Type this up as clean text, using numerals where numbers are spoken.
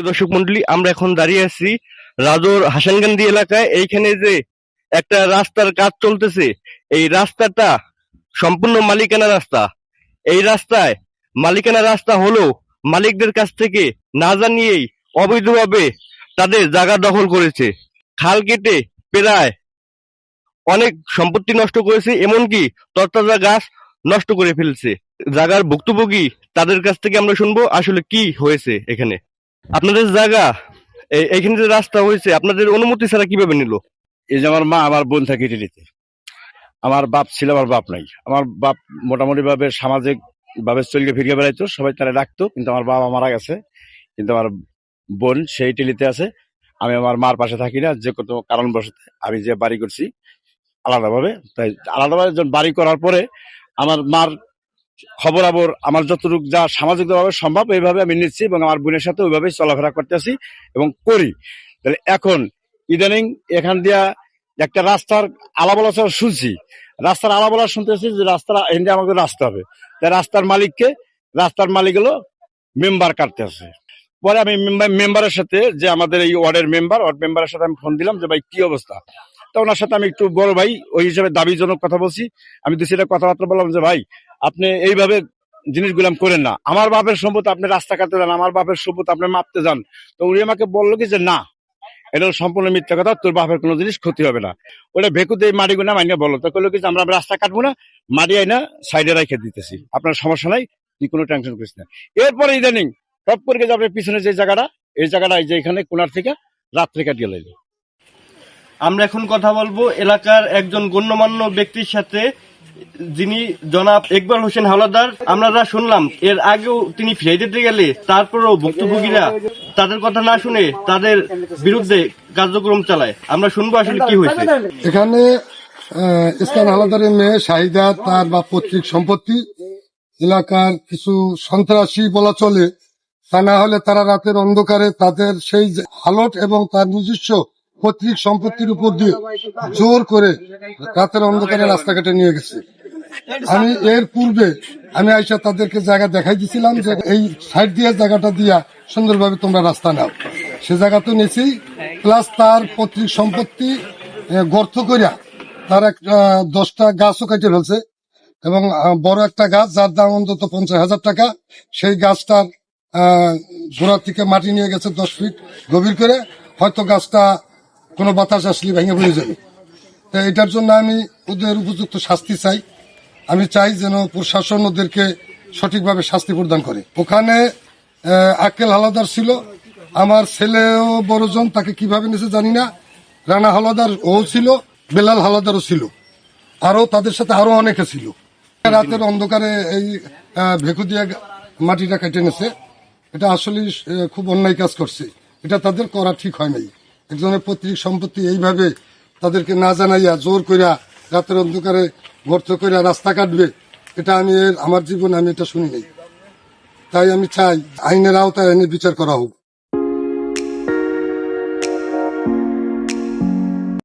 দর্শক মন্ডলী, আমরা এখন দাঁড়িয়ে আছি রাজোর হাসানকান্দি এলাকায়। এইখানে যে একটা রাস্তার কাজ চলতেছে, এই রাস্তাটা সম্পূর্ণ মালিকানা রাস্তা। এই রাস্তায় মালিকানা রাস্তা হলেও মালিকদের কাছ থেকে না জানিয়েই অবৈধভাবে তাদের জায়গা দখল করেছে। খাল কেটে প্রায় অনেক সম্পত্তি নষ্ট করেছে, এমনকি তরতাজা গাছ নষ্ট করে ফেলছে। জায়গার ভুক্তভোগী তাদের কাছ থেকে আমরা শুনবো আসলে কি হয়েছে এখানে। আপনাদের জায়গা এইখানে যে রাস্তা হয়েছে আপনাদের অনুমতি ছাড়া কিভাবে নিল? এই যে আমার মা আমার বোন থাকে ইটালিতে, আমার বাপ ছিল, আমার বাপ নাই। আমার বাপ মোটামুটি ভাবে সামাজিক ভাবে চলিয়ে ফিরিয়ে বেড়াইতো, সবাই তারা ডাকতো, কিন্তু আমার বাবা মারা গেছে। কিন্তু আমার বোন সেই ইটালিতে আছে। আমি আমার মার পাশে থাকি না, যে কোনো কারণবশত আমি যে বাড়ি করছি আলাদাভাবে। তাই আলাদাভাবে যখন বাড়ি করার পরে আমার মার খবরাবর আমার যতটুকু যা সামাজিকভাবে সম্ভব এইভাবে আমি নিচ্ছি, এবং আমার বোনের সাথে ওইভাবেই চলাফেরা করতেছি এবং করি। তাহলে এখন ইদানিং এখান দিয়া একটা রাস্তার আলাবলা শুনছি, রাস্তার আলাবলা শুনতেছি যে রাস্তা এখান আমাকে রাস্তা হবে। তাই রাস্তার মালিক হলো মেম্বার কাটতে আছে। পরে আমি মেম্বারের সাথে, যে আমাদের এই ওয়ার্ড মেম্বারের সাথে আমি ফোন দিলাম যে ভাই কি অবস্থা। তা ওনার সাথে আমি একটু বড় ভাই ওই হিসাবে দাবিজনক কথা বলছি। আমি তো সেটা কথাবার্তা বললাম যে ভাই আপনি এইভাবে জিনিসগুলো করেন না, আমার বাপের সম্পদ আপনি রাস্তা কাটতে যান, আমার বাপের সম্পদ আপনি মাপতে যান। তো উনি আমাকে বললো কি যে না, এটা সম্পূর্ণ মিথ্যা কথা, তোর বাপের কোনো জিনিস ক্ষতি হবে না। ওটা ভেকুতে মাটি গুনা মাইনে বললো। তো কইলো কি যে আমরা রাস্তা কাটবো না, মাটি আইনা সাইডে রেখে দিতেছি, আপনার সমস্যা নাই, তুই কোনো টেনশন করিস না। এরপরে ইদানিং টপ করে যে আপনার পিছনে যে জায়গাটা, এই জায়গাটা এই যে এখানে কোনার থেকে রাত্রে কাটিয়ে লাইলো। আমরা এখন কথা বলবো এলাকার একজন গণ্যমান্য ব্যক্তির সাথে, যিনি জনাব ইকবাল হোসেন হাওলাদার। আমরা যা শুনলাম এর আগেও তিনি ফিরে দিতে গেলে তারপরেও ভুক্তভোগীরা তাদের কথা না শুনে তাদের বিরুদ্ধে কার্যক্রম চালায়। আমরা শুনবো আসলে কি হয়েছে এখানে। ইসলাম হাওলাদারের মেয়ে শাহিদা, তার বা পৈতৃক সম্পত্তি, এলাকার কিছু সন্ত্রাসী বলা চলে, তা না হলে তারা রাতের অন্ধকারে তাদের সেই হালট এবং তার নিজস্ব পৈতৃক সম্পত্তির উপর দিয়ে জোর করে রাতের অন্ধকারে রাস্তাঘাটে নিয়ে গেছে। আমি এর পূর্বে আমি আইসা তাদেরকে জায়গা দেখাই দিছিলাম যে এই সাইড দিয়ে জায়গাটা দিয়া সুন্দরভাবে তোমরা রাস্তা নাও। সে জায়গা তো নিয়েছি, প্লাস তার পৈতৃক সম্পত্তি গর্ত করিয়া তার 10টা গাছও কেটে ফেলছে, এবং বড় একটা গাছ যার দাম অন্তত 50,000 টাকা, সেই গাছটার গোড়া থেকে মাটি নিয়ে গেছে 10 ফিট গভীর করে। হয়তো গাছটা কোনো বাতাস আসলে ভেঙে পড়ে যাবে। তো এটার জন্য আমি ওদের উপযুক্ত শাস্তি চাই। আমি চাই যেন প্রশাসন ওদেরকে সঠিকভাবে শাস্তি প্রদান করে। ওখানে আক্কেল হাওলাদার ছিল, আমার ছেলেও বড়জন, তাকে কিভাবে নিয়েছে জানি না। রানা হাওলাদার ও ছিল, বেলাল হাওলাদারও ছিল, আরো তাদের সাথে আরো অনেকে ছিল। রাতের অন্ধকারে এই ভেকু দিয়ে মাটিটা কেটে নেছে। এটা আসলে খুব অন্যায় কাজ করছে, এটা তাদের করা ঠিক হয় নাই। একজনের পৈতৃক সম্পত্তি এইভাবে তাদেরকে না জানাইয়া জোর কইরা রাতের অন্ধকারে গর্ত কইরা রাস্তা কাটবে, এটা আমি আমার জীবনে আমি এটা শুনি নাই। তাই আমি চাই আইনের আওতায় আইনের বিচার করা হোক।